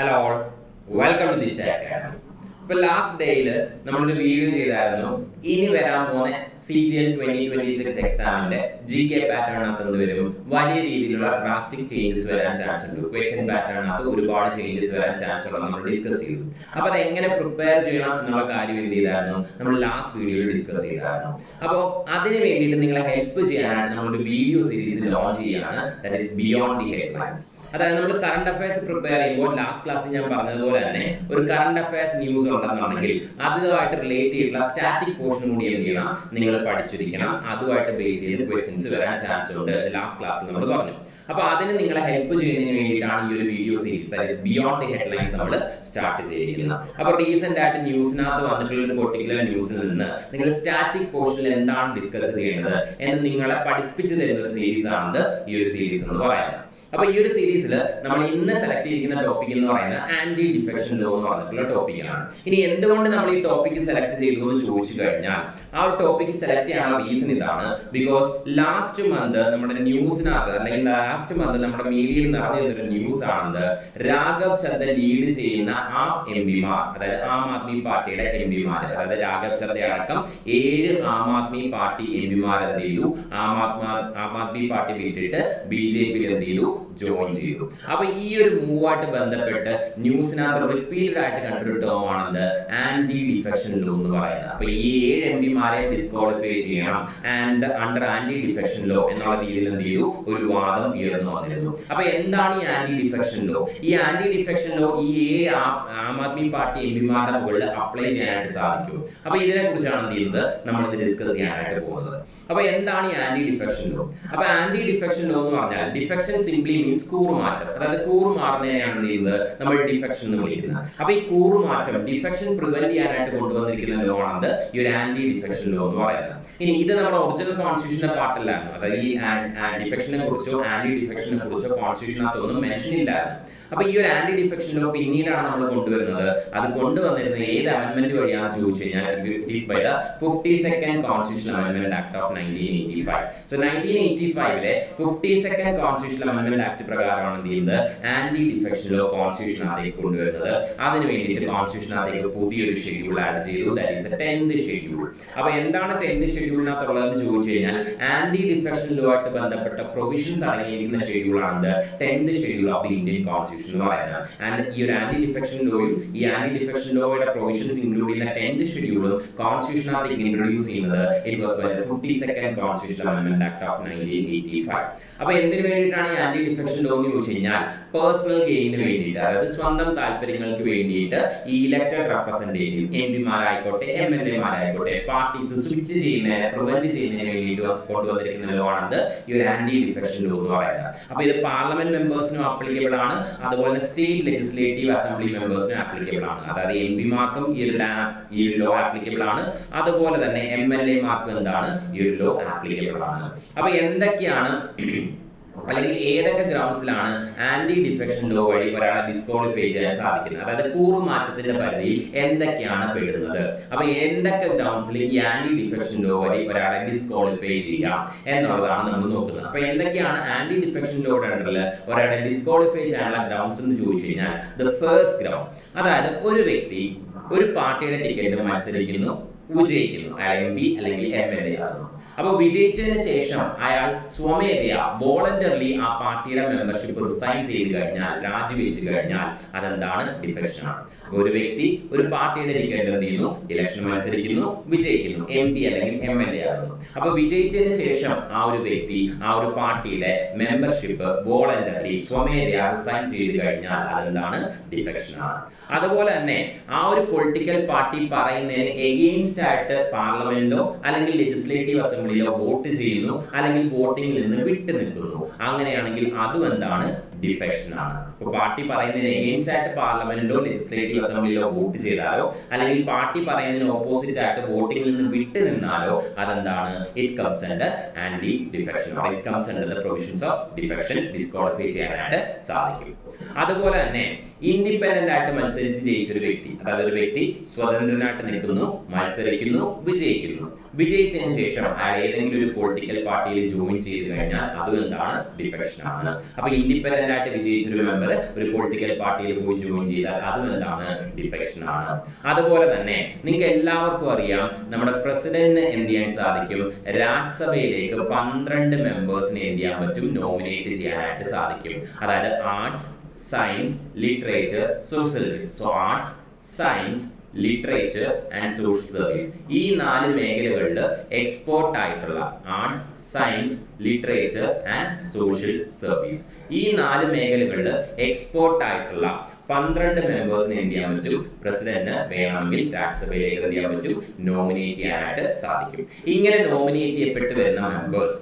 Hello all, welcome to this academy. ഇപ്പൊ last ഡേയിൽ നമ്മളൊരു വീഡിയോ ചെയ്തായിരുന്നു. ഇനി വരാൻ പോകുന്ന CGL 2026 എക്സാമിന്റെ GK പാറ്റേണിനകത്ത് എന്ത് വരും, വലിയ രീതിയിലുള്ള ഡ്രാസ്റ്റിക് ചേഞ്ചസ് വരാൻ ചാൻസ് ഉണ്ട്. ക്വസ്റ്റ്യൻ പാറ്റേണിനകത്ത് ഒരുപാട് ചേഞ്ചസ് വരാൻ ചാൻസ് ഉള്ളത് നമ്മൾ ഡിസ്കസ് ചെയ്തു. അപ്പൊ അത് എങ്ങനെ പ്രിപ്പയർ ചെയ്യണം എന്നുള്ള കാര്യം എന്ത് ചെയ്തായിരുന്നു, നമ്മൾ ലാസ്റ്റ് വീഡിയോയിൽ ഡിസ്കസ് ചെയ്തായിരുന്നു. അപ്പോൾ അതിന് വേണ്ടിയിട്ട് നിങ്ങളെ ഹെൽപ്പ് ചെയ്യാനായിട്ട് നമ്മളൊരു വീഡിയോ സീരീസ് ലോഞ്ച് ചെയ്യുകയാണ്. That is beyond the headlines. അതായത് നമ്മൾ കറണ്ട് അഫയേഴ്സ് പ്രിപ്പയർ ചെയ്യുമ്പോൾ ലാസ്റ്റ് ക്ലാസ്സിൽ ഞാൻ പറഞ്ഞതുപോലെ തന്നെ ഒരു കറണ്ട് അഫയേഴ്സ് ന്യൂസ് ഉണ്ടെന്നുണ്ടെങ്കിൽ അതുമായിട്ട് റിലേറ്റ് ചെയ്തിട്ടുള്ള സ്റ്റാറ്റിക് പോർഷൻ കൂടി എന്ത് ചെയ്യണം, നിങ്ങൾ പഠിച്ചിരിക്കണം. അതുമായിട്ട് ബേസ് ചെയ്ത് ക്വസ്റ്റ്യൻസ് വരാൻ ചാൻസ് ഉണ്ട്. ലാസ്റ്റ് ക്ലാസ്സിൽ നമ്മൾ പറഞ്ഞു. അപ്പൊ അതിന് നിങ്ങളെ ഹെൽപ്പ് ചെയ്യുന്നതിന് വേണ്ടിയിട്ടാണ് ഈ ഒരു video series that is beyond the headlines നമ്മൾ സ്റ്റാർട്ട് ചെയ്തിരിക്കുന്നത്. അപ്പോൾ റീസെന്റ് ആയിട്ട് ന്യൂസിനകത്ത് വന്നിട്ടുള്ള ഒരു പെർട്ടിക്കുലർ ന്യൂസിൽ നിന്ന് നിങ്ങൾ സ്റ്റാറ്റിക് പോർഷനിൽ എന്താണ് ഡിസ്കസ് ചെയ്യേണ്ടത് എന്ന് നിങ്ങളെ പഠിപ്പിച്ചു തരുന്ന ഒരു സീരീസ് ആണ് ഈ ഒരു സീരീസ് എന്ന് പറയുന്നത്. അപ്പൊ ഈ ഒരു സീരീസിൽ നമ്മൾ ഇന്ന് സെലക്ട് ചെയ്തിരിക്കുന്ന ടോപ്പിക് എന്ന് പറയുന്നത് ആന്റി ഡിഫെക്ഷൻ ലോ എന്ന് പറഞ്ഞിട്ടുള്ള ടോപ്പിക്കാണ്. ഇനി എന്തുകൊണ്ട് നമ്മൾ ഈ ടോപ്പിക് സെലക്ട് ചെയ്തു എന്ന് ചോദിച്ചു കഴിഞ്ഞാൽ ആ ഒരു ടോപ്പിക് സെലക്ട് ചെയ്യാനുള്ള റീസൺ ഇതാണ്. ബിക്കോസ് ലാസ്റ്റ് മന്ത് നമ്മുടെ ന്യൂസിനകത്ത് അല്ലെങ്കിൽ ലാസ്റ്റ് മന്ത് നമ്മുടെ മീഡിയയിൽ നിറഞ്ഞു നിന്നൊരു ന്യൂസ് ആണെന്ന് രാഘവ് ചദ്ദ ലീഡ് ചെയ്യുന്ന ആ MPമാർ, അതായത് ആം ആദ്മി പാർട്ടിയുടെ MPമാർ, അതായത് രാഘവ് ചദ്ദ അടക്കം 7 ആം ആദ്മി പാർട്ടി MPമാർ എന്ത് ചെയ്തു, ആം ആദ്മി പാർട്ടി വിട്ടിട്ട് BJP എന്ത് ചെയ്തു, ജോയിൻ ചെയ്തു. അപ്പൊ ഈ ഒരു മൂവായിട്ട് ബന്ധപ്പെട്ട് ന്യൂസിനകത്ത് റിപ്പീറ്റഡ് ആയിട്ട് കണ്ടൊരു ടേം ആണെന്ന് ആന്റി ഡിഫെക്ഷൻ ലോ എന്ന് പറയുന്നത്. അപ്പൊ ഈ 7 MPമാരെ ഡിസ്ക്വാളിഫൈ ചെയ്യണം and under anti defection law എന്നുള്ള രീതിയിൽ എന്ത് ചെയ്തു, ഒരു വാദം ഉയർന്നു വന്നിരുന്നു. അപ്പൊ എന്താണ് ഈ ആന്റി ഡിഫെക്ഷൻ ലോ? ഈ ആന്റി ഡിഫെക്ഷൻ ലോ ഈ 7 ആം ആദ്മി പാർട്ടി MPമാരുടെ മുകളിൽ അപ്ലൈ ചെയ്യാനായിട്ട് സാധിക്കും. അപ്പൊ ഇതിനെ കുറിച്ചാണ് എന്ത് ചെയ്യുന്നത്, നമ്മൾ ഇത് ഡിസ്കസ് ചെയ്യാനായിട്ട് പോകുന്നത്. അപ്പൊ എന്താണ് ഈ ആന്റി ഡിഫെക്ഷൻ ലോ? അപ്പൊ ആന്റി ഡിഫെക്ഷൻ ലോ എന്ന് പറഞ്ഞാൽ ഡിഫെക്ഷൻ സിംപ്ലി മീൻസ് കൂറുമാറ്റം. അതായത് കൂറുമാറുന്നതിനെയാണ് എന്ത് ചെയ്യുന്നത്, നമ്മൾ ഡിഫെക്ഷൻ എന്ന് വിളിക്കുന്നത്. അപ്പൊ ഈ കൂറുമാറ്റം ഡിഫെക്ഷൻ പ്രിവെന്റ് ചെയ്യാനായിട്ട് കൊണ്ടുവന്നിരിക്കുന്ന ലോ ആണ് ഈ ഒരു ആന്റി ഡിഫെക്ഷൻ ലോ എന്ന് പറയുന്നത്. ഇനി ഇത് നമ്മുടെ ഒറിജിനൽ കോൺസ്റ്റിറ്റ്യൂഷന്റെ പാർട്ടിലായിരുന്നു. അതായത് ഈ ഡിഫെക്ഷനെ കുറിച്ചോ ആന്റി ഡിഫെക്ഷനെ കുറിച്ചോ കോൺസ്റ്റിറ്റ്യൂഷനകത്തൊന്നും മെൻഷൻ ഇല്ലായിരുന്നു. അപ്പൊ ഈ ഒരു ആന്റി ഡിഫെക്ഷൻ ലോ പിന്നീടാണ് നമ്മൾ കൊണ്ടുവരുന്നത്. അത് കൊണ്ടുവന്നിരുന്നത് ഏത് അമെന്റ്മെന്റ് വഴിയാണെന്ന് ചോദിച്ചു കഴിഞ്ഞാൽ it is by the 52nd constitutional amendment act of 1985. So 1985ലെ 52nd കോൺസ്റ്റിറ്റ്യൂഷണൽ അമെന്റ്മെന്റ് ആക്ട് പ്രകാരമാണ് എന്ത് ചെയ്യുന്നത്, ആന്റി ഡിഫെക്ഷൻ ലോ കോൺസ്റ്റിറ്റ്യൂഷനകത്തേക്ക് കൊണ്ടുവരുന്നത്. അതിന് വേണ്ടിയിട്ട് കോൺസ്റ്റിറ്റ്യൂഷനകത്തേക്ക് പുതിയൊരു ഷെഡ്യൂൾ ആഡ് ചെയ്തു. That is 10th schedule. അപ്പൊ എന്താണ് 10th ഷെഡ്യൂളിനകത്തുള്ളതെന്ന് ചോദിച്ചു കഴിഞ്ഞാൽ ആന്റി ഡിഫെക്ഷൻ ലോ ആയിട്ട് ബന്ധപ്പെട്ട പ്രൊവിഷൻസ് അടങ്ങിയിരിക്കുന്ന ഷെഡ്യൂൾ ആണ് 10th schedule of the Indian constitution എന്ന് പറയുന്നത്. ആൻഡ് ഈ ഒരു ആന്റി ഡിഫെക്ഷൻ ലോയും ഈ ആന്റി ഡിഫെക്ഷൻ ലോയുടെ പ്രൊവിഷൻസ് ഇൻക്ലൂഡ് ചെയ്യുന്ന 10th ഷെഡ്യൂളും കോൺസ്റ്റിറ്റ്യൂഷനകത്തേക്ക് ഇൻട്രൊഡ്യൂസ് ചെയ്യുന്നത് it was by the 52nd constitutional amendment act of 1985. അപ്പൊ എന്തിനു വേണ്ടിയിട്ടാണ് ഈ ആന്റി ഡിഫെക്ഷൻ ലോ എന്ന് ചോദിച്ചു കഴിഞ്ഞാൽ പേഴ്സണൽ ഗെയിനിന് വേണ്ടിയിട്ട്, അതായത് സ്വന്തം താല്പര്യങ്ങൾക്ക് വേണ്ടിയിട്ട് ഈ ഇലക്ടഡ് റെപ്രസെന്റേറ്റീവ്സ് MPമാരായിക്കോട്ടെ MLAമാരായിക്കോട്ടെ പാർട്ടീസ് സ്വിച്ച് ചെയ്യുന്നതിനെ പ്രിവെന്റ് ചെയ്യുന്നതിന് വേണ്ടിയിട്ട് കൊണ്ടുവന്നിരിക്കുന്ന ലോ ആണ് ഈ ഒരു ആന്റി ഡിഫെക്ഷൻ ലോ എന്ന് പറയുന്നത്. അപ്പൊ ഇത് പാർലമെന്റ് മെമ്പേഴ്സിനും ആപ്ലിക്കബിൾ ആണ്, അതുപോലെ സ്റ്റേറ്റ് ലെജിസ്ലേറ്റീവ് അസംബ്ലി മെമ്പേഴ്സിനും ആപ്ലിക്കബിൾ ആണ്. അതായത് MPമാർക്കും ഈ ലോ ആപ്ലിക്കബിൾ ആണ്, അതുപോലെ തന്നെ MLAമാർക്കും എന്താണ് ഈ ഒരു ലോ ആപ്ലിക്കബിൾ ആണ്. അപ്പൊ എന്തൊക്കെയാണ് അല്ലെങ്കിൽ ഏതൊക്കെ ഗ്രൗണ്ട്സിലാണ് ആന്റി ഡിഫെക്ഷൻ ലോ വഴി ഒരാളെ ഡിസ്ക്വാളിഫൈ ചെയ്യാൻ സാധിക്കുന്നത്, അതായത് കൂറുമാറ്റത്തിന്റെ പരിധിയിൽ എന്തൊക്കെയാണ് പെടുന്നത്, അപ്പൊ എന്തൊക്കെ ഗ്രൗണ്ട്സിൽ ഈ ആന്റി ഡിഫെക്ഷൻ ലോ വഴി ഒരാളെ ഡിസ്ക്വാളിഫൈ ചെയ്യാം എന്നുള്ളതാണ് നമ്മൾ നോക്കുന്നത്. അപ്പൊ എന്തൊക്കെയാണ് ആന്റി ഡിഫെക്ഷൻ ലോയുടെ അണ്ടറിൽ ഒരാളെ ഡിസ്ക്വാളിഫൈ ചെയ്യാനുള്ള ഗ്രൗണ്ട്സ് എന്ന് ചോദിച്ചു കഴിഞ്ഞാൽ ദ ഫസ്റ്റ് ഗ്രൗണ്ട്, അതായത് ഒരു വ്യക്തി ഒരു പാർട്ടിയുടെ ടിക്കറ്റ് മത്സരിക്കുന്നു, വിജയിക്കുന്നു, അയാൾ MP അല്ലെങ്കിൽ MLA ആകുന്നു. അപ്പൊ വിജയിച്ചതിന് ശേഷം അയാൾ സ്വമേധയാ വോളണ്ടറിലി ആ പാർട്ടിയുടെ മെമ്പർഷിപ്പ് റിസൈൻ ചെയ്ത് കഴിഞ്ഞാൽ, രാജിവെച്ച് കഴിഞ്ഞാൽ അതെന്താണ്, ഡിഫെക്ഷൻ ആണ്. ഒരു വ്യക്തി ഒരു പാർട്ടിയുടെ ടിക്കറ്റ് എന്ത് ചെയ്യുന്നു, ഇലക്ഷൻ മത്സരിക്കുന്നു, വിജയിക്കുന്നു, MP അല്ലെങ്കിൽ MLA ആകുന്നു. അപ്പൊ വിജയിച്ചതിന് ശേഷം ആ ഒരു വ്യക്തി ആ ഒരു പാർട്ടിയുടെ മെമ്പർഷിപ്പ് വോളണ്ടറിലി സ്വമേധയാ റിസൈൻ ചെയ്ത് കഴിഞ്ഞാൽ അതെന്താണ്, ഡിഫെക്ഷൻ ആണ്. അതുപോലെ തന്നെ ആ ഒരു പൊളിറ്റിക്കൽ പാർട്ടി പറയുന്നതിന് എഗെയിൻസ്റ്റ് ആയിട്ട് പാർലമെന്റിലോ അല്ലെങ്കിൽ ലെജിസ്ലേറ്റീവ് അസംബ്ലിയിലോ വോട്ട് ചെയ്യുന്നു, അല്ലെങ്കിൽ വോട്ടിംഗിൽ നിന്ന് വിട്ടു നിൽക്കുന്നു, അങ്ങനെയാണെങ്കിൽ അതും എന്താണ്, ഡിഫെക്ഷൻ ആണ്. ഇപ്പൊ പാർട്ടി പറയുന്നതിന് എഗെയിൻസ്റ്റ് ആയിട്ട് പാർലമെന്റിലോ ലെജിസ്ലേറ്റീവ് അസംബ്ലിയിലോ വോട്ട് ചെയ്താലോ, അല്ലെങ്കിൽ പാർട്ടി പറയുന്നതിന് ഓപ്പോസിറ്റ് ആയിട്ട് വോട്ടിംഗിൽ നിന്ന് വിട്ടു നിന്നാലോ അതെന്താണ്, it comes under anti defection, or it comes under the provisions of defection, disqualify ചെയ്യാനായിട്ട് സാധിക്കും. അതുപോലെ തന്നെ ഇൻഡിപെൻഡന്റ് ആയിട്ട് മത്സരിച്ച് ജയിച്ചൊരു വ്യക്തി, അതായത് ഒരു വ്യക്തി സ്വതന്ത്രനായിട്ട് നിൽക്കുന്നു, മത്സരിക്കുന്നു, വിജയിക്കുന്നു, വിജയിച്ചതിന് ശേഷം അയാൾ ഏതെങ്കിലും ഒരു പൊളിറ്റിക്കൽ പാർട്ടിയിൽ ജോയിൻ ചെയ്ത് കഴിഞ്ഞാൽ അതും എന്താണ്, ഡിഫെക്ഷൻ ആണ്. അപ്പൊ ഇൻഡിപെൻഡന്റ് ആയിട്ട് വിജയിച്ചൊരു മെമ്പർ മെമ്പർ ഒരു പൊളിറ്റിക്കൽ പാർട്ടിയിൽ പോയി ജോയിൻ ചെയ്താൽ അതും എന്താണ്, ഡിഫെക്ഷൻ ആണ്. അതുപോലെ തന്നെ നിങ്ങൾക്ക് എല്ലാവർക്കും അറിയാം നമ്മുടെ പ്രസിഡന്റിന് എന്ത് ചെയ്യാൻ സാധിക്കും, രാജ്യസഭയിലേക്ക് 12 മെമ്പേഴ്സിനെ എന്ത് ചെയ്യാൻ പറ്റും, നോമിനേറ്റ് ചെയ്യാനായിട്ട് സാധിക്കും. അതായത് arts, science, literature, social service. So arts, science, literature and social service, ഈ 4 മേഖലകളിൽ എക്സ്പോർട്ട് ആയിട്ടുള്ള arts, science, literature and social service, ഈ 4 മേഖലകളിൽ എക്സ്പോർട്ട് ആയിട്ടുള്ള 12 മെമ്പേഴ്സിനെ എന്ത് ചെയ്യാൻ പറ്റും, പ്രസിഡന്റിന് വേണമെങ്കിൽ രാജ്യസഭയിലേക്ക് എന്ത് ചെയ്യാൻ പറ്റും, നോമിനേറ്റ് ചെയ്യാനായിട്ട് സാധിക്കും. ഇങ്ങനെ നോമിനേറ്റ് ചെയ്യപ്പെട്ട് വരുന്ന മെമ്പേഴ്സ്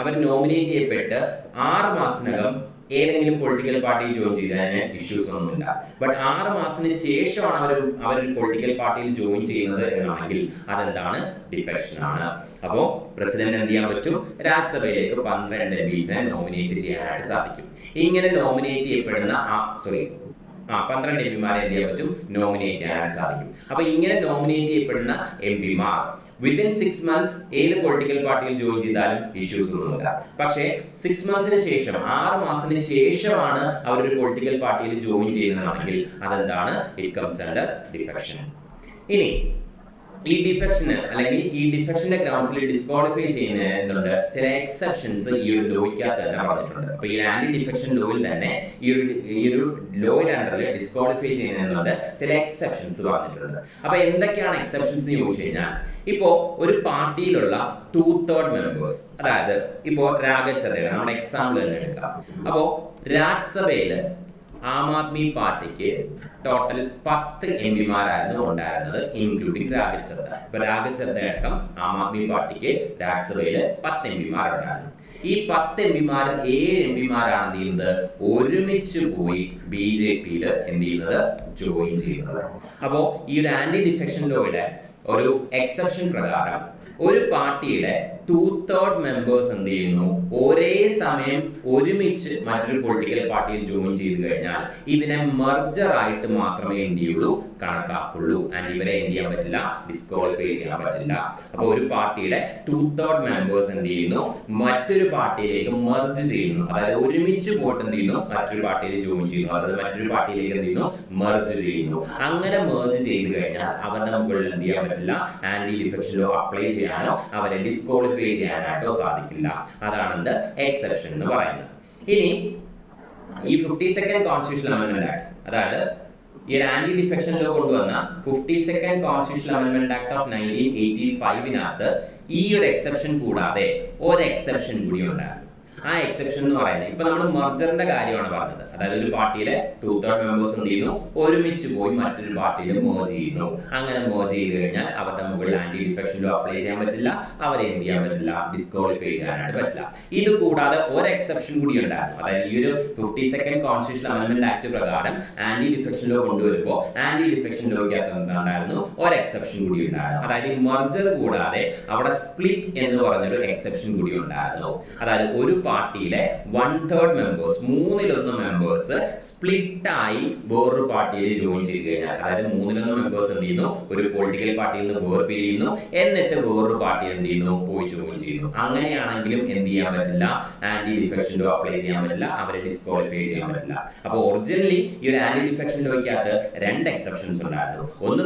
അവർ നോമിനേറ്റ് ചെയ്യപ്പെട്ട് 6 മാസത്തിനകം ഏതെങ്കിലും പൊളിറ്റിക്കൽ പാർട്ടിയിൽ ജോയിൻ ചെയ്തതിന് ഇഷ്യൂസ് ഒന്നുമില്ല. ബട്ട് 6 മാസത്തിന് ശേഷമാണ് അവർ പൊളിറ്റിക്കൽ പാർട്ടിയിൽ ജോയിൻ ചെയ്യുന്നത് എന്നാണെങ്കിൽ അതെന്താണ്, ഡിഫെക്ഷൻ ആണ്. അപ്പോൾ പ്രസിഡന്റ് എന്ത് ചെയ്യാൻ പറ്റും, രാജ്യസഭയിലേക്ക് 12 MPs നോമിനേറ്റ് ചെയ്യാനായിട്ട് സാധിക്കും. ഇങ്ങനെ നോമിനേറ്റ് ചെയ്യപ്പെടുന്ന 12 MPമാരെ എന്ത് ചെയ്യാൻ പറ്റും, നോമിനേറ്റ് ചെയ്യാനായിട്ട് സാധിക്കും. അപ്പൊ ഇങ്ങനെ നോമിനേറ്റ് ചെയ്യപ്പെടുന്ന MPമാർ വിത്തിൻ 6 months ഏത് പൊളിറ്റിക്കൽ പാർട്ടിയിൽ ജോയിൻ ചെയ്താലും ഇഷ്യൂസ് ഒന്നുമില്ല. പക്ഷേ 6 monthsന് ശേഷം 6 മാസത്തിന് ശേഷമാണ് അവരൊരു പൊളിറ്റിക്കൽ പാർട്ടിയിൽ ജോയിൻ ചെയ്യുന്നതാണെങ്കിൽ അതെന്താണ്, ഇറ്റ് കംസ് അണ്ടർ ഡിഫെക്ഷൻ. ഇനി ഈ ഡിഫെക്ഷന് അല്ലെങ്കിൽ ഈ ഡിഫെക്ഷന്റെ ഗ്രൗണ്ട്സിൽ ഡിസ്ക്വാളിഫൈ ചെയ്യുന്നതുകൊണ്ട് ചില എക്സെപ്ഷൻസ് ഈ ഒരു ലോയ്ക്കകത്ത് തന്നെ പറഞ്ഞിട്ടുണ്ട്. അപ്പൊ ഈ ആന്റി ഡിഫെക്ഷൻ ലോയിൽ തന്നെ ഈ ഒരു ലോയുടെ അണ്ടറിൽ ഡിസ്ക്വാളിഫൈ ചെയ്യുന്നതുകൊണ്ട് ചില എക്സെപ്ഷൻസ് പറഞ്ഞിട്ടുണ്ട്. അപ്പൊ എന്തൊക്കെയാണ് എക്സെപ്ഷൻസ് എന്ന് ചോദിച്ചു കഴിഞ്ഞാൽ, ഇപ്പോ ഒരു പാർട്ടിയിലുള്ള 2/3 മെമ്പേഴ്സ്, അതായത് ഇപ്പോ രാഗച്ചതയുടെ നമ്മുടെ എക്സാമ്പിൾ തന്നെ എടുക്കാം. അപ്പോ രാജ്യസഭയില് ആം ആദ്മി പാർട്ടിക്ക് ടോട്ടൽ 10 MPമാരായിരുന്നു ഉണ്ടായിരുന്നത്, ഇൻക്ലൂഡിംഗ് രാഘവ് ചദ്ദ. ഇപ്പൊ രാഘവ് ചദ്ദ അടക്കം ആം ആദ്മി പാർട്ടിക്ക് രാജ്യസഭയിൽ 10 MPമാരുണ്ടായിരുന്നു. ഈ 10 MPമാർ 7 MPമാരാണ് എന്ത് ചെയ്യുന്നത്, ഒരുമിച്ച് പോയി BJPയിൽ എന്ത് ചെയ്യുന്നത്, ജോയിൻ ചെയ്യുന്നത്. അപ്പോ ഈ ഒരു ആന്റി ഡിഫെക്ഷൻ ലോയുടെ ഒരു എക്സെപ്ഷൻ പ്രകാരം ഒരു പാർട്ടിയുടെ 2/3 മെമ്പേഴ്സ് എന്ത് ചെയ്യുന്നു, ഒരേ സമയം ഒരുമിച്ച് മറ്റൊരു പൊളിറ്റിക്കൽ പാർട്ടിയിൽ ജോയിൻ ചെയ്ത് കഴിഞ്ഞാൽ ഇതിനെ മെർജർ ആയിട്ട് മാത്രമേ എന്ത് ചെയ്യുള്ളൂ, കണക്കാക്കുള്ളൂ. ആൻഡ് ഇവരെ എന്ത് ചെയ്യാൻ പറ്റില്ല, ഡിസ്ക്വാളിഫൈ ചെയ്യാൻ പറ്റില്ല. അപ്പൊ ഒരു പാർട്ടിയുടെ 2/3 മെമ്പേഴ്സ് എന്ത് ചെയ്യുന്നു, മറ്റൊരു പാർട്ടിയിലേക്ക് മെർജ് ചെയ്യുന്നു. അതായത് ഒരുമിച്ച് പോയിട്ട് എന്ത് ചെയ്യുന്നു, മറ്റൊരു പാർട്ടിയിൽ ജോയിൻ ചെയ്യുന്നു. അതായത് മറ്റൊരു പാർട്ടിയിലേക്ക് എന്ത് ചെയ്യുന്നു, മെർജ് ചെയ്യുന്നു. അങ്ങനെ മെർജ് ചെയ്ത് കഴിഞ്ഞാൽ അവരുടെ മുകളിൽ എന്ത് ചെയ്യാൻ പറ്റില്ല, ആന്റി ഡിഫെക്ഷൻ ലോ അപ്ലൈ ചെയ്യാനോ അവരെ ഡിസ്ക്വാളിഫൈ ചെയ്യാനായിട്ടോ സാധിക്കില്ല. അതാണ് എക്സെപ്ഷൻ എന്ന് പറയുന്നത്. ഇനി ഈ 52nd കോൺസ്റ്റിറ്റ്യൂഷണൽ അമെൻഡ്മെന്റ് ആക്ട്, അതായത് ഈ ആന്റി ഡിഫെക്ഷൻ ലോ കൊണ്ടുവന്ന 52nd constitutional amendment act of 1985 ഈ ഒരു എക്സെപ്ഷൻ കൂടാതെ ഒരു എക്സെപ്ഷൻ കൂടി ഉണ്ടായിരുന്നു. ആ എക്സെപ്ഷൻ എന്ന് പറയുന്നത് ഇപ്പൊ നമ്മൾ മെർജറിന്റെ കാര്യമാണ് പറഞ്ഞത്. അതായത് ഒരു പാർട്ടിയിലെ 2/3 മെമ്പേഴ്സ് എന്ത് ചെയ്യുന്നു, ഒരുമിച്ച് പോയി മറ്റൊരു പാർട്ടിയിൽ മേർജ് ചെയ്യുന്നു. അങ്ങനെ മേർജ് ചെയ്ത് കഴിഞ്ഞാൽ അവരുടെ മുകളിൽ ആന്റി ഡിഫെക്ഷൻ ലോ അപ്ലൈ ചെയ്യാൻ പറ്റില്ല, അവരെ എന്ത് ചെയ്യാൻ പറ്റില്ല, ഡിസ്ക്വാളിഫൈ ചെയ്യാനായിട്ട് പറ്റില്ല. ഇത് കൂടാതെ ഒരു എക്സെപ്ഷൻ കൂടി ഉണ്ടായിരുന്നു. അതായത് ഈ ഒരു 52nd കോൺസ്റ്റിറ്റ്യൂഷണൽ അമെൻഡ്മെന്റ് ആക്ട് പ്രകാരം ആന്റി ഡിഫെക്ഷൻ ലോ കൊണ്ടുവരുമ്പോൾ ആന്റി ഡിഫെക്ഷൻ ലോയ്ക്കകത്ത് എന്തായിരുന്നു, ഒരു എക്സെപ്ഷൻ കൂടി ഉണ്ടായിരുന്നു. അതായത് ഈ മെർജർ കൂടാതെ അവിടെ സ്പ്ലിറ്റ് എന്ന് പറഞ്ഞൊരു എക്സെപ്ഷൻ കൂടി ഉണ്ടായിരുന്നു. അതായത് ഒരു പാർട്ടിയിലെ 1/3 മെമ്പേഴ്സ്, 1/3 മെമ്പേഴ്സ് സ്പ്ലിറ്റ് ആയി വേറൊരു പാർട്ടിയിൽ ജോയിൻ ചെയ്ത് കഴിഞ്ഞാൽ, അതായത് 1/3 മെമ്പേഴ്സ് എന്ത് ചെയ്യുന്നു, ഒരു പൊളിറ്റിക്കൽ പാർട്ടിയിൽ നിന്ന് വേർപിരിയുന്നു, എന്നിട്ട് വേറൊരു പാർട്ടിയിൽ എന്ത് ചെയ്യുന്നു, പോയി ജോയിൻ ചെയ്യുന്നു. അങ്ങനെയാണെങ്കിലും എന്ത് ചെയ്യാൻ പറ്റില്ല, ആന്റി ഡിഫെക്ഷൻ ലോ അപ്ലൈ ചെയ്യാൻ പറ്റില്ല, അവരെ ഡിസ്ക്വാളിഫൈ ചെയ്യാൻ പറ്റില്ല. അപ്പോൾ ഒറിജിനലി ഈ ഒരു ആന്റി ഡിഫെക്ഷൻ ലോയ്ക്കകത്ത് 2 എക്സെപ്ഷൻസ് ഉണ്ടായിരുന്നു. ഒന്ന്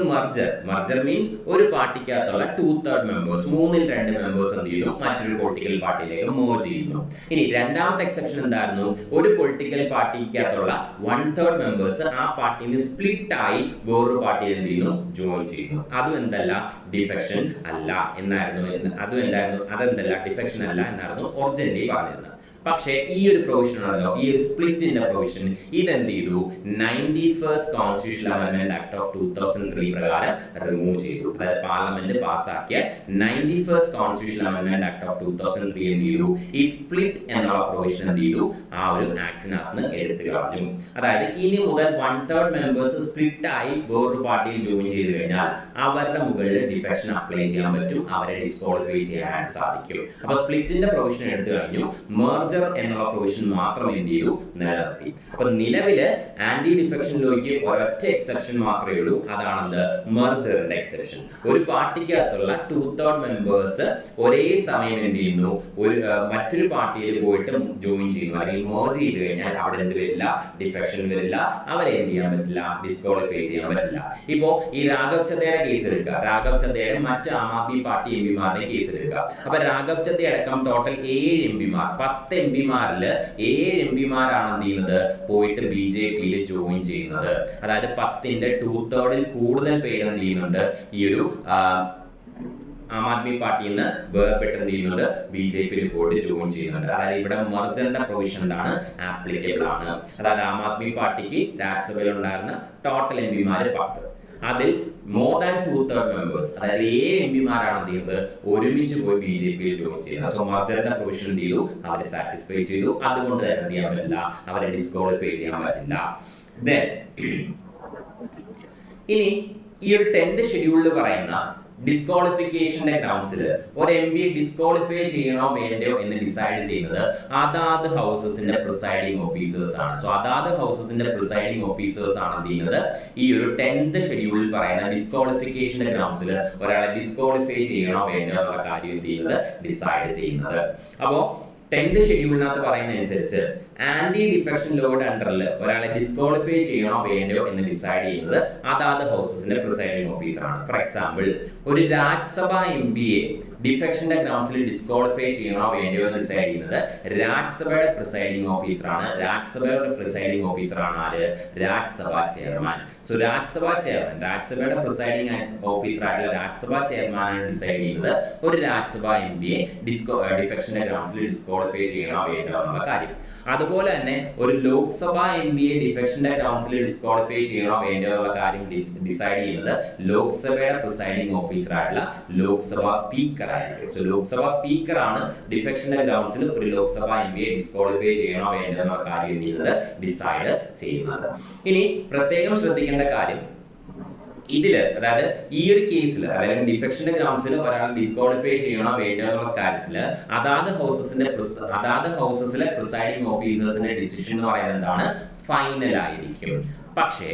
മെർജർ മീൻസ് ഒരു പാർട്ടിക്കകത്തുള്ള 2/3 മെമ്പേഴ്സ്, 2 മെമ്പേഴ്സ് എന്ത് ചെയ്യുന്നു, മറ്റൊരു പൊളിറ്റിക്കൽ പാർട്ടിയിലേക്ക് മേർജ് ചെയ്യുന്നു. ഇനി രണ്ടാമത്തെ എക്സെപ്ഷൻ എന്തായിരുന്നു, ഒരു പൊളിറ്റിക്കൽ പാർട്ടിക്കകത്തുള്ള 1/3 മെമ്പേഴ്സ് ആ പാർട്ടിയിൽ നിന്ന് സ്പ്ലിറ്റ് ആയി വേറൊരു പാർട്ടിയിൽ എന്ത് ചെയ്യുന്നു, ജോയിൻ ചെയ്യുന്നു. അതും എന്തല്ല, ഡിഫെക്ഷൻ അല്ല എന്നായിരുന്നു. അതെന്തല്ല, ഡിഫെക്ഷൻ അല്ല എന്നായിരുന്നു ഒറിജിനലി പറഞ്ഞിരുന്നത്. പക്ഷേ ഈ ഒരു പ്രൊവിഷൻ ആണല്ലോ, ഈ ഒരു സ്പ്ലിറ്റിന്റെ പ്രൊവിഷൻ, ഇതെന്ത് ചെയ്തു, 91st constitutional amendment act of 2003 പ്രകാരം റിമൂവ് ചെയ്തു. അതായത് പാർലമെന്റ് പാസ്സാക്കിയ 91st constitutional amendment act of 2003 എന്ത് ചെയ്തു, ഈ സ്പ്ലിറ്റ് എന്നുള്ള പ്രൊവിഷൻ എന്ത് ചെയ്തു, ആ ഒരു ആക്ടിനകത്ത് എടുത്തു കളഞ്ഞു. അതായത് ഇനി മുതൽ 1/3 മെമ്പേഴ്സ് സ്പ്ലിറ്റ് ആയി വേറൊരു പാർട്ടിയിൽ ജോയിൻ ചെയ്ത് കഴിഞ്ഞാൽ അവരുടെ മുകളിൽ ഡിഫെക്ഷൻ അപ്ലൈ ചെയ്യാൻ പറ്റും, അവരെ ഡിസ്ക്വാളിഫൈ ചെയ്യാനായിട്ട് സാധിക്കും. അപ്പൊ സ്പ്ലിറ്റിന്റെ പ്രൊവിഷൻ എടുത്തു കഴിഞ്ഞു. മെർജർ മെർജർ എന്നുള്ള പ്രൊവിഷൻ മാത്രം എന്ത് ചെയ്തു, നിലനിർത്തി. അപ്പൊ നിലവില് ആന്റി ഡിഫെക്ഷൻ ലോയ്ക്ക് ഒരൊറ്റ എക്സെപ്ഷൻ മാത്രമേ ഉള്ളൂ, അതാണെന്ത്, മെർജറിന്റെ എക്സെപ്ഷൻ. ഒരു പാർട്ടിക്കകത്തുള്ള 2/3 മെമ്പേഴ്സ് ഒരേ സമയം എന്ത് ചെയ്യുന്നു, മറ്റൊരു പാർട്ടിയിൽ പോയിട്ട് ജോയിൻ ചെയ്യുന്നു അല്ലെങ്കിൽ മെർജ് ചെയ്ത് കഴിഞ്ഞാൽ അവിടെ എന്ത് വരില്ല, ഡിഫെക്ഷൻ വരില്ല, അവരെ എന്ത് ചെയ്യാൻ പറ്റില്ല, ഡിസ്ക്വാളിഫൈ ചെയ്യാൻ പറ്റില്ല. ഇപ്പോ ഈ രാഘവ് ചദ്ദയുടെ കേസ് എടുക്കുക, രാഘവ് ചദ്ദയുടെ മറ്റ് ആം ആദ്മി പാർട്ടി എംപിമാരുടെ കേസ് എടുക്കുക. അപ്പൊ രാഘവ് ചദ്ദ അടക്കം ടോട്ടൽ 7 എംപിമാർ, 10 എംപിമാരില് 7 എംപിമാരാണ് എന്ത് ചെയ്യുന്നത്, പോയിട്ട് BJPയിൽ ജോയിൻ ചെയ്യുന്നത്. അതായത് 10ന്റെ 2/3 കൂടുതൽ പേര് എന്ത് ചെയ്യുന്നുണ്ട്, ഈ ഒരു ആം ആദ്മി പാർട്ടിയിൽ നിന്ന് വേർപെട്ട് എന്ത് ചെയ്യുന്നുണ്ട്, BJPയിൽ പോയിട്ട് ജോയിൻ ചെയ്യുന്നുണ്ട്. അതായത് ഇവിടെ മെർജറിന്റെ പ്രൊവിഷൻ എന്താണ്, ആപ്ലിക്കബിൾ ആണ്. അതായത് ആം ആദ്മി പാർട്ടിക്ക് രാജ്യസഭയിൽ ഉണ്ടായിരുന്ന ടോട്ടൽ എംപിമാര് 10, അതിൽ മോർ ദാൻ 2/3 മെമ്പേഴ്സ്, അതായത് 7 എംപിമാരാണ് എന്ത് ചെയ്യുന്നത്, ഒരുമിച്ച് പോയി BJPയിൽ ജോയിൻ ചെയ്യുന്നത്. സോ മെർജറിന്റെ പ്രൊവിഷൻ എന്ത് ചെയ്തു, അവരെ സാറ്റിസ്ഫൈ ചെയ്തു. അതുകൊണ്ട് തന്നെ എന്ത് ചെയ്യാൻ പറ്റില്ല, അവരെ ഡിസ്ക്വാളിഫൈ ചെയ്യാൻ പറ്റില്ല. ഇനി ഈ ഒരു 10th ഷെഡ്യൂളിൽ പറയുന്ന ഡിസ്ക്വാളിഫിക്കേഷന്റെ ഗ്രൗണ്ട്സിൽ ഒരു MPയെ ഡിസ്ക്വാളിഫൈ ചെയ്യണോ വേണ്ടയോ എന്ന് ഡിസൈഡ് ചെയ്യുന്നത് അതാത് ഹൗസസിന്റെ പ്രിസൈഡിംഗ് ഓഫീസേഴ്സ് ആണ്. സോ അതാത് ഹൗസസിന്റെ പ്രിസൈഡിംഗ് ഓഫീസേഴ്സ് ആണ് എന്ത് ചെയ്യുന്നത്, ഈ ഒരു 10th ഷെഡ്യൂളിൽ പറയുന്ന ഡിസ്ക്വാളിഫിക്കേഷന്റെ ഗ്രൗണ്ട്സിൽ ഒരാളെ ഡിസ്ക്വാളിഫൈ ചെയ്യണോ വേണ്ടയോ എന്നുള്ള കാര്യം എന്ത് ചെയ്യുന്നത്, ഡിസൈഡ് ചെയ്യുന്നത്. അപ്പോ 10th ഷെഡ്യൂളിനകത്ത് പറയുന്ന അനുസരിച്ച് ആന്റി ഡിഫെക്ഷൻ ലോയുടെ അണ്ടറിൽ ഒരാളെ ഡിസ്ക്വാളിഫൈ ചെയ്യണോ വേണ്ടയോ എന്ന് ഡിസൈഡ് ചെയ്യുന്നത് അതാത് ഹൗസസിന്റെ പ്രിസൈഡിംഗ് ഓഫീസറാണ്. ഫോർ എക്സാമ്പിൾ, ഒരു രാജ്യസഭ MPയെ ഡിഫെക്ഷന്റെ ഗ്രൗണ്ട്സിൽ ഡിസ്ക്വാളിഫൈ ചെയ്യണോ വേണ്ടയോ എന്ന് ഡിസൈഡ് ചെയ്യുന്നത് രാജ്യസഭയുടെ പ്രിസൈഡിംഗ് ഓഫീസറാണ്. രാജ്യസഭയുടെ പ്രിസൈഡിംഗ് ഓഫീസറാണ് ആര്, രാജ്യസഭാ ചെയർമാൻ. സോ രാജ്യസഭാ ചെയർമാൻ, രാജ്യസഭയുടെ പ്രിസൈഡിംഗ് ഓഫീസർ ആയിട്ടുള്ള രാജ്യസഭാ ചെയർമാനാണ് ഡിസൈഡ് ചെയ്യുന്നത് ഒരു രാജ്യസഭ MPയെ ഡിഫെക്ഷന്റെ ഗ്രൗണ്ട്സിൽ ഡിസ്ക്വാളിഫൈ ചെയ്യണോ വേണ്ടോ എന്നുള്ള കാര്യം. അതുപോലെ തന്നെ ഒരു ലോക്സഭാ MPയെ ഡിഫെക്ഷന്റെ ഗ്രൗണ്ട്സിൽ ഡിസ്ക്വാളിഫൈ ചെയ്യണോ വേണ്ടോ എന്നുള്ള കാര്യം ഡിസൈഡ് ചെയ്യുന്നത് ലോക്സഭയുടെ പ്രിസൈഡിംഗ് ഓഫീസർ ആയിട്ടുള്ള ലോക്സഭാ സ്പീക്കർ ആയിരിക്കും. സോ ലോക്സഭാ സ്പീക്കർ ആണ് ഡിഫെക്ഷന്റെ ഗ്രൗണ്ട്സിൽ ഒരു ലോക്സഭാ MPയെ ഡിസ്ക്വാളിഫൈ ചെയ്യണോ വേണ്ടോ എന്നുള്ള കാര്യം ചെയ്യുന്നത് ഡിസൈഡ് ചെയ്യുന്നത്. ഇനി പ്രത്യേകം ശ്രദ്ധിക്കേണ്ട കാര്യം, ഇതില് അതായത് ഈ ഒരു കേസിൽ അതായത് ഡിഫെക്ഷന്റെ ഗ്രൗണ്ട്സിൽ ഒരാൾ ഡിസ്ക്വാളിഫൈ ചെയ്യണോ വേണ്ടോ എന്നുള്ള കാര്യത്തില് അതാത് ഹൗസസിലെ പ്രിസൈഡിംഗ് ഓഫീസേഴ്സിന്റെ ഡിസിഷൻ എന്ന് പറയുന്നത് എന്താണ്, ഫൈനൽ ആയിരിക്കും. പക്ഷേ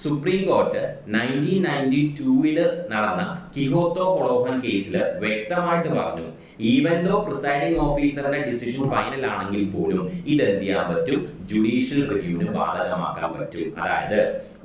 സുപ്രീം കോർട്ട് 1992 നടന്ന കിഹോത്തോ കൊളോഹൻ കേസിൽ വ്യക്തമായിട്ട് പറഞ്ഞു, ഈവൻ ദോ പ്രിസൈഡിംഗ് ഓഫീസറുടെ ഡിസിഷൻ ഫൈനൽ ആണെങ്കിൽ പോലും ഇത് എന്ത് ചെയ്യാൻ പറ്റും, ജുഡീഷ്യൽ റിവ്യൂവിന് ബാധകമാക്കാൻ പറ്റും. അതായത്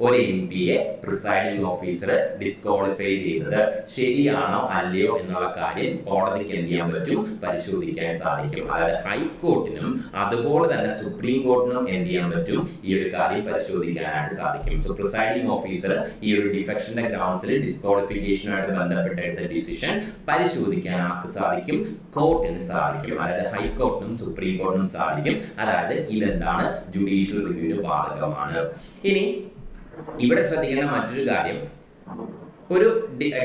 ഒരു MPയെ പ്രിസൈഡിംഗ് ഓഫീസർ ഡിസ്ക്വാളിഫൈ ചെയ്തത് ശരിയാണോ അല്ലയോ എന്നുള്ള കാര്യം കോടതിക്ക് എന്ത് ചെയ്യാൻ പറ്റും, പരിശോധിക്കാൻ സാധിക്കും. അതായത് ഹൈക്കോർട്ടിനും അതുപോലെ തന്നെ സുപ്രീം കോർട്ടിനും എന്ത് ചെയ്യാൻ പറ്റും, ഈ ഒരു കാര്യം പരിശോധിക്കാനായിട്ട് സാധിക്കും. സോ പ്രിസൈഡിംഗ് ഓഫീസർ ഈ ഒരു ഡിഫെക്ഷന്റെ ഗ്രൗണ്ട്സിൽ ഡിസ്ക്വാളിഫിക്കേഷനുമായിട്ട് ബന്ധപ്പെട്ട എടുത്ത ഡിസിഷൻ പരിശോധിക്കാൻ ആർക്ക് സാധിക്കും, കോർട്ടിന് സാധിക്കും. അതായത് ഹൈക്കോർട്ടിനും സുപ്രീം കോർട്ടിനും സാധിക്കും. അതായത് ഇതെന്താണ്, ജുഡീഷ്യൽ റിവ്യൂവിന് ബാധകമാണ്. ഇനി ഇവിടെ ശ്രദ്ധിക്കേണ്ട മറ്റൊരു കാര്യം, ഒരു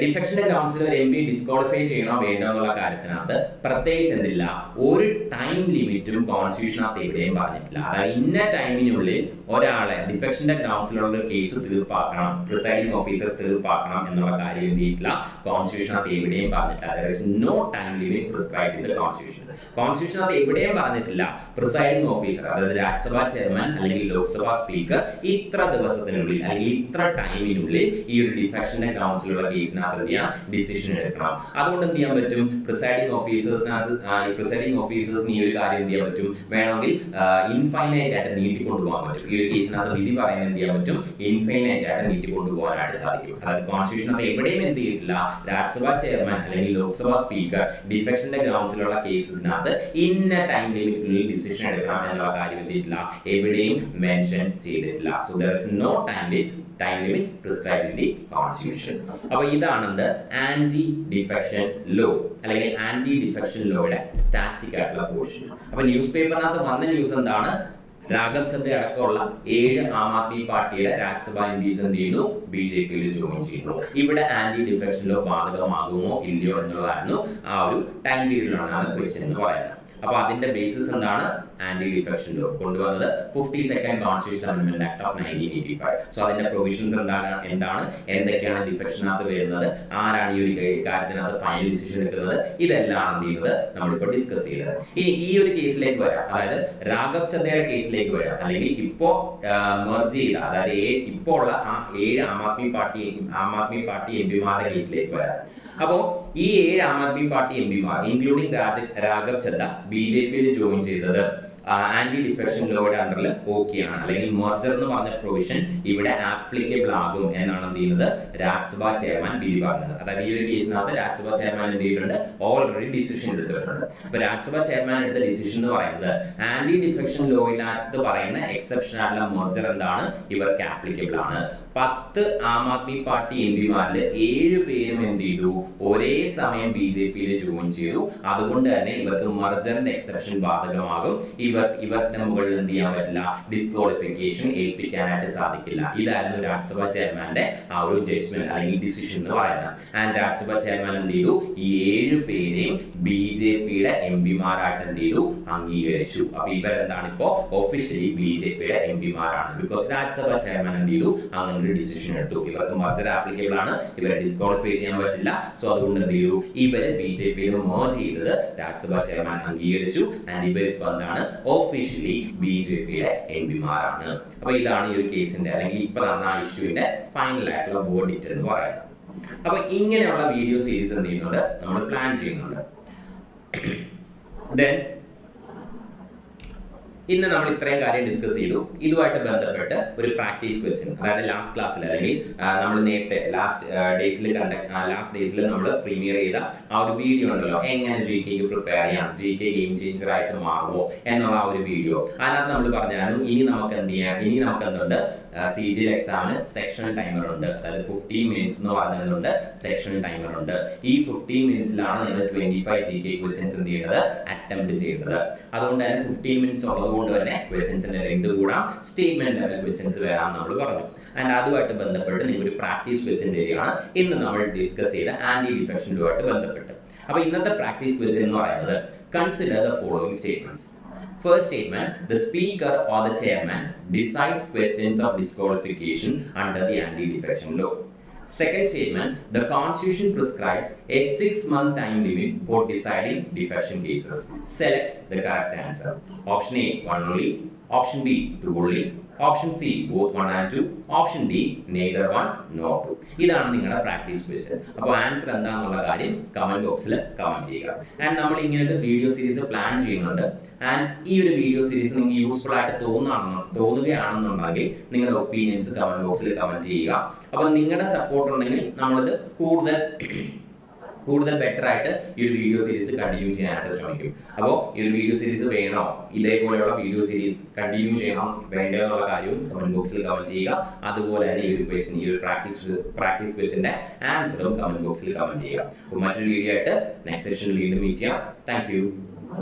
ഡിഫെക്ഷന്റെ ഗ്രൗണ്ട്സിൽ ഒരു MPയെ ഡിസ്ക്വാളിഫൈ ചെയ്യണോ വേണ്ടോ എന്നുള്ള കാര്യത്തിനകത്ത് പ്രത്യേകിച്ച് എന്തില്ല, ഒരു ടൈം ലിമിറ്റും കോൺസ്റ്റിറ്റ്യൂഷനകത്ത് എവിടെയും പറഞ്ഞിട്ടില്ല. അതായത് ഇന്ന ടൈമിനുള്ളിൽ ഒരാളെ ഡിഫെക്ഷന്റെ ഗ്രൗണ്ട്സിലുള്ള ഒരു കേസ് തീർപ്പാക്കണം, പ്രിസൈഡിംഗ് ഓഫീസർ തീർപ്പാക്കണം എന്നുള്ള കാര്യം എന്ത് ചെയ്തിട്ടില്ല, കോൺസ്റ്റിറ്റ്യൂഷനകത്ത് എവിടെയും പറഞ്ഞിട്ടില്ല. there is no time limit prescribed in the constitution. കോൺസ്റ്റിറ്റ്യൂഷനകത്ത് എവിടെയും പറഞ്ഞിട്ടില്ല പ്രിസൈഡിംഗ് ഓഫീസർ അതായത് രാജ്യസഭാ ചെയർമാൻ അല്ലെങ്കിൽ ലോക്സഭാ സ്പീക്കർ ഇത്ര ദിവസത്തിനുള്ളിൽ അല്ലെങ്കിൽ ഇത്ര ടൈമിനുള്ളിൽ ഈ ഒരു ഡിഫെക്ഷന്റെ ഗ്രൗണ്ട്സിലുള്ള കേസിനകത്ത് എന്ത് ചെയ്യാം, ഡിസിഷൻ എടുക്കണം. അതുകൊണ്ട് എന്ത് ചെയ്യാൻ പറ്റും, പ്രിസൈഡിംഗ് ഓഫീസേഴ്സിന് ഈ ഒരു കാര്യം എന്ത് ചെയ്യാൻ പറ്റും, വേണമെങ്കിൽ ഇൻഫൈനൈറ്റ് ആയിട്ട് നീട്ടിക്കൊണ്ടുപോകാൻ പറ്റും. ഈ ഒരു കേസിനകത്ത് വിധി പറയുന്നത് എന്ത് ചെയ്യാൻ പറ്റും, ഇൻഫൈനൈറ്റ് ആയിട്ട് നീട്ടിക്കൊണ്ടുപോകാനായിട്ട് സാധിക്കും. അതായത് കോൺസ്റ്റിറ്റ്യൂഷനകത്ത് എവിടെയും എന്ത് ചെയ്തിട്ടില്ല, രാജ്യസഭാ ചെയർമാൻ അല്ലെങ്കിൽ ലോക്സഭാ സ്പീക്കർ ഡിഫെക്ഷന്റെ ഗ്രൗണ്ട്സിലുള്ള കേസസിനകത്ത് ഇന്ന ടൈം ലിമിറ്റിനുള്ളിൽ ഡിസിഷൻ എടുക്കണം എന്നുള്ള കാര്യം എന്ത് ചെയ്തിട്ടില്ല, എവിടെയും മെൻഷൻ ചെയ്തിട്ടില്ല. So there is no time limit prescribed in the constitution. അപ്പോൾ ഇതാണ് ആന്റി ഡിഫെക്ഷൻ ലോ അല്ലെങ്കിൽ ആന്റി ഡിഫെക്ഷൻ ലോയുടെ സ്റ്റാറ്റിക് ആയിട്ടുള്ള പോർഷൻ. അപ്പൊ ന്യൂസ് പേപ്പറിനകത്ത് വന്ന ന്യൂസ് എന്താണ്, രാഘവ് ചദ്ദ അടക്കമുള്ള 7 ആം ആദ്മി പാർട്ടിയുടെ രാജ്യസഭാ MPs എന്ത് ചെയ്യുന്നു, BJPയിൽ ജോയിൻ ചെയ്യുന്നു. ഇവിടെ ആന്റി ഡിഫെക്ഷൻ ലോ ബാധകമാകുമോ ഇല്ലയോ എന്നുള്ളതായിരുന്നു ആ ഒരു ടൈം പീരീഡിലാണ് ക്വസ്റ്റ്യൻ എന്ന് പറയുന്നത്. അപ്പൊ അതിന്റെ ബേസിസ് എന്താണ്, ആന്റി ഡിഫെക്ഷൻ ലോ കൊണ്ടുവന്നത് 52nd constitution amendment act of 1985. So അതിന്റെ പ്രൊവിഷൻസ് എന്താണ് എന്തൊക്കെയാണ് ഡിഫെക്ഷനകത്ത് വരുന്നത്, ആരാണ് ഈ ഒരു കാര്യത്തിനകത്ത് ഫൈനൽ ഡിസിഷൻ എടുക്കുന്നത്, ഇതെല്ലാം എന്ത് ചെയ്യുന്നത് നമ്മളിപ്പോൾ ഡിസ്കസ് ചെയ്തത്. ഈ ഒരു കേസിലേക്ക് വരാം, അതായത് രാഘവ് ചദ്ദയുടെ കേസിലേക്ക് വരാം, അല്ലെങ്കിൽ ഇപ്പോ മെർജ് ചെയ്ത, അതായത് ഇപ്പോൾ ഉള്ള ആ 7 ആം ആദ്മി പാർട്ടി എംപിമാരുടെ കേസിലേക്ക് വരാം. അപ്പോ ഈ 7 ആം ആദ്മി പാർട്ടി എംപിമാർ ഇൻക്ലൂഡിംഗ് രാഘവ് ചദ്ദ BJP-യിൽ ജോയിൻ ചെയ്തത് ആന്റി ഡിഫെക്ഷൻ ലോയുടെ അണ്ടറിൽ ഓക്കെയാണ്, അല്ലെങ്കിൽ മെർജർ എന്ന് പറഞ്ഞ പ്രൊവിഷൻ ഇവിടെ ആപ്ലിക്കബിൾ ആകും എന്നാണ് എന്ത് ചെയ്യുന്നത് രാജ്യസഭാ ചെയർമാൻ വിധി പറഞ്ഞത്. അതായത് ഈ ഒരു കേസിനകത്ത് രാജ്യസഭാ ചെയർമാൻ എന്ത് ചെയ്തിട്ടുണ്ട്, ഓൾറെഡി ഡിസിഷൻ എടുത്തിട്ടുണ്ട്. അപ്പൊ രാജ്യസഭാ ചെയർമാൻ എടുത്ത ഡിസിഷൻ എന്ന് പറയുന്നത് ആന്റി ഡിഫെക്ഷൻ ലോയിനകത്ത് പറയുന്ന എക്സെപ്ഷൻ ആയിട്ടുള്ള മെർജർ എന്താണ് ഇവർക്ക് ആപ്ലിക്കബിൾ ആണ്. 10 ആം ആദ്മി പാർട്ടി എംപിമാരിൽ 7 പേരും എന്ത് ചെയ്തു, ഒരേ സമയം BJP-യിൽ ജോയിൻ ചെയ്തു. അതുകൊണ്ട് തന്നെ ഇവർക്ക് മെർജറിന്റെ എക്സെപ്ഷൻ ബാധകമാകും. ഇവരുടെ മുകളിൽ എന്ത് ചെയ്യാൻ പറ്റില്ല, ഡിസ്ക്വാളിഫിക്കേഷൻ ഏൽപ്പിക്കാനായിട്ട് സാധിക്കില്ല. ഇതായിരുന്നു രാജ്യസഭാ ചെയർമാന്റെ ആ ഒരു ജഡ്ജ്മെന്റ് അല്ലെങ്കിൽ ഡിസിഷൻ എന്ന് പറയുന്നത്. ആൻഡ് രാജ്യസഭാ ചെയർമാൻ എന്ത് ചെയ്തു, ഈ 7 പേരെയും BJP-യുടെ എംപിമാരായിട്ട് എന്ത് ചെയ്തു, അംഗീകരിച്ചു. അപ്പൊ ഇവരെന്താണ് ഇപ്പോ ഒഫീഷ്യലി BJP-യുടെ എംപിമാരാണ്. ബിക്കോസ് രാജ്യസഭാ ചെയർമാൻ എന്ത് ചെയ്തു, അങ്ങനെ ഒരു ഡിസിഷൻ എടുത്തു. ഇവർക്ക് മെർജർ ആപ്ലിക്കബിൾ ആണ്, ഇവരെ ഡിസ്ക്വാളിഫൈ ചെയ്യാൻ പറ്റില്ല. സോ അതുകൊണ്ട് എന്ത് ചെയ്തു, ഇവര് BJP-യിൽ മെർജ് ചെയ്തത് രാജ്യസഭാ ചെയർമാൻ അംഗീകരിച്ചു. ആൻഡ് ഇവരിപ്പോ എന്താണ് ഒഫീഷ്യലി BJP-യുടെ എംപിമാരാണ്. അപ്പൊ ഇതാണ് ഈ ഒരു കേസിന്റെ, അല്ലെങ്കിൽ ഇപ്പൊ നടന്ന ആ ഇഷ്യൂവിന്റെ ഫൈനൽ ആയിട്ടുള്ള വേർഡിക്റ്റ് എന്ന് പറയുന്നത്. അപ്പൊ ഇങ്ങനെയുള്ള വീഡിയോ സീരീസ് എന്ത് ചെയ്യുന്നുണ്ട്, നമ്മൾ പ്ലാൻ ചെയ്യുന്നുണ്ട്. ദെൻ ഇന്ന് നമ്മൾ ഇത്രയും കാര്യം ഡിസ്കസ് ചെയ്തു. ഇതുമായിട്ട് ബന്ധപ്പെട്ട് ഒരു പ്രാക്ടീസ് ക്വസ്റ്റ്യൻ, അതായത് ലാസ്റ്റ് ക്ലാസ്സിൽ അല്ലെങ്കിൽ നമ്മൾ നേരത്തെ ലാസ്റ്റ് ഡേയ്സിൽ നമ്മൾ പ്രീമിയർ ചെയ്ത ആ ഒരു വീഡിയോ ഉണ്ടല്ലോ, എങ്ങനെ GK പ്രിപ്പയർ ചെയ്യാം, GK ഗെയിം ചേഞ്ചർ ആയിട്ട് മാറുമോ എന്നുള്ള ആ ഒരു വീഡിയോ. അതിനകത്ത് നമ്മൾ പറഞ്ഞാലും ഇനി നമുക്ക് എന്തുണ്ട്, CGL എക്സാമിന് സെക്ഷൻ ടൈമർ ഉണ്ട്. അതായത് 15 മിനിറ്റ്സ് എന്ന് പറഞ്ഞതുകൊണ്ട് സെക്ഷൻ ടൈമർ ഉണ്ട്. ഈ 15 മിനിറ്റ്സിലാണ് നിങ്ങൾ 25 GK ക്വസ്റ്റ്യൻസ് എന്ത് ചെയ്യുന്നത്, അറ്റംപ്റ്റ് ചെയ്യുന്നത്. അതുകൊണ്ട് തന്നെ 15 മിനിറ്റ്സ് ഉള്ളതുകൊണ്ട് തന്നെ ക്വസ്റ്റ്യൻസിന്റെ ലെങ്ത് കൂടാം, സ്റ്റേറ്റ്മെന്റ് ലെവൽ ക്വസ്റ്റ്യൻസ് വരാം നമ്മൾ പറഞ്ഞു. ആൻഡ് അതുമായിട്ട് ബന്ധപ്പെട്ട് നിങ്ങൾക്ക് ഒരു പ്രാക്ടീസ് ക്വസ്റ്റ്യൻ തരികയാണ് ഇന്ന് നമ്മൾ ഡിസ്കസ് ചെയ്ത ആന്റി ഡിഫെക്ഷൻ ലോയുമായിട്ട് ബന്ധപ്പെട്ട്. അപ്പൊ ഇന്നത്തെ പ്രാക്ടീസ് ക്വസ്റ്റ്യൻ എന്ന് പറയുന്നത് consider the following statements. First statement, the speaker or the chairman decides questions of disqualification under the anti-defection law. Second statement, the constitution prescribes a 6-month time limit for deciding defection cases. Select the correct answer. Option A, 1 only. Option B, 2 only. Option C, both 1 and 2. Option D, neither 1 nor 2. ഇതാണ് നിങ്ങളുടെ practice question. അപ്പോൾ answer എന്താണെന്നുള്ള കാര്യം comment ബോക്സിൽ comment ചെയ്യുക. And നമ്മൾ ഇങ്ങനെ ഒരു വീഡിയോ സീരീസ് പ്ലാൻ ചെയ്യുന്നുണ്ട്. ആൻഡ് ഈ ഒരു വീഡിയോ സീരീസ് നിങ്ങൾക്ക് യൂസ്ഫുൾ ആയിട്ട് തോന്നുകയാണെന്നുണ്ടെങ്കിൽ നിങ്ങളുടെ ഒപ്പീനിയൻസ് കമന്റ് ബോക്സിൽ കമന്റ് ചെയ്യുക. അപ്പോൾ നിങ്ങളുടെ സപ്പോർട്ട് ഉണ്ടെങ്കിൽ നമ്മളിത് കൂടുതൽ ബെറ്റർ ആയിട്ട് ഈ ഒരു വീഡിയോ സീരീസ് കണ്ടിന്യൂ ചെയ്യാനായിട്ട് ശ്രമിക്കും. അപ്പോൾ ഈ ഒരു വീഡിയോ സീരീസ് വേണോ, ഇതേപോലെയുള്ള വീഡിയോ സീരീസ് കണ്ടിന്യൂ ചെയ്യണം വേണ്ടോ എന്നുള്ള കാര്യവും കമന്റ് ബോക്സിൽ കമന്റ് ചെയ്യുക. അതുപോലെ തന്നെ ഈ ഒരു പ്രാക്ടീസ് ക്വസ്റ്റ്യന്റെ ആൻസറും കമന്റ് ബോക്സിൽ കമന്റ് ചെയ്യുക. അപ്പോൾ മറ്റൊരു വീഡിയോ ആയിട്ട് നെക്സ്റ്റ് സെഷനിൽ വീണ്ടും മീറ്റ് ചെയ്യാം. Thank you.